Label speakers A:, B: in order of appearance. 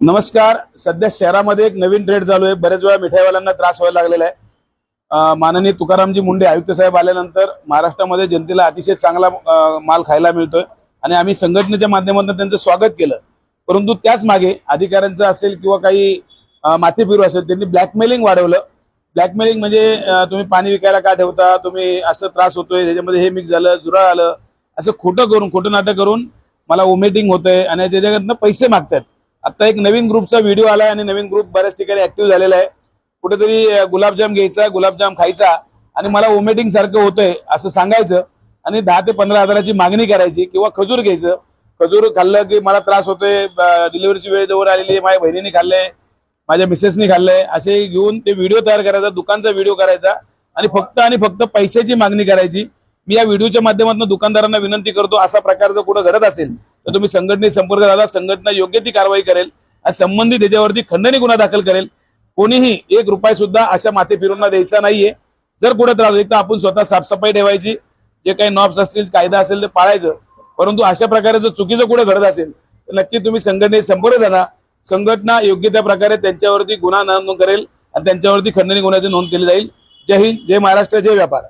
A: नमस्कार. सध्या शहरामध्ये एक नवीन ट्रेड चालू आहे. बरेच वेळा मिठाईवाल्यांना त्रास व्हायला लागलेला आहे. माननीय तुकारामजी मुंडे आयुक्त साहेब आल्यानंतर महाराष्ट्रामध्ये जनतेला अतिशय चांगला माल खायला मिळतोय आणि आम्ही संघटनेच्या माध्यमातून त्यांचं स्वागत केलं. परंतु त्याच मागे अधिकाऱ्यांचं असेल किंवा काही माथेफिरू असेल त्यांनी ब्लॅकमेलिंग वाढवलं. ब्लॅकमेलिंग म्हणजे तुम्ही पाणी विकायला का ठेवता, तुम्ही असं त्रास होतोय, त्याच्यामध्ये हे मिक्स झालं, जुराळ आलं, असं खोटं नाटक करून मला ओमेटिंग होतंय आणि त्याच्याकडनं पैसे मागतात. आता एक नवीन ग्रुपचा व्हिडिओ आलाय आणि नवीन ग्रुप बऱ्याच ठिकाणी ऍक्टिव्ह झालेला आहे. कुठेतरी गुलाबजाम घ्यायचा, गुलाबजाम खायचा आणि मला ओमेटिंग सारखं होतंय असं सांगायचं आणि 10 ते 15 हजाराची मागणी करायची किंवा खजूर घ्यायचं. खजूर खाल्लं की मला त्रास होतोय, डिलिव्हरीची वेळ जवळ आलेली आहे, माझ्या बहिणीने खाल्लंय, माझ्या मिसेसनी खाल्लंय, असे घेऊन ते व्हिडिओ तयार करायचा, दुकानचा व्हिडिओ करायचा आणि फक्त पैशाची मागणी करायची. मी या व्हिडिओच्या माध्यमातून दुकानदारांना विनंती करतो, असा प्रकार जर कुठं घडत असेल तर तुम्ही संघटनेशी संपर्क साधा. संघटना योग्य ती कारवाई करेल आणि संबंधित त्याच्यावरती खंडणी गुन्हा दाखल करेल. कोणीही 1 रुपया सुद्धा अशा माथेफिरूंना द्यायचा नाहीये. जर कुठे त्रास होईल तर आपण स्वतः साफसफाई ठेवायची, जे काही नॉब्स असतील, कायदा असेल ते पाळायचं. परंतु अशा प्रकारे जर चुकीचं कुठे घडत असेल तर नक्की तुम्ही संघटनेशी संपर्क साधा. संघटना योग्य त्या प्रकारे त्यांच्यावरती गुन्हा नोंद करेल आणि त्यांच्यावरती खंडणी गुन्ह्याची नोंद केली जाईल. जय हिंद, जय महाराष्ट्र, जय व्यापार.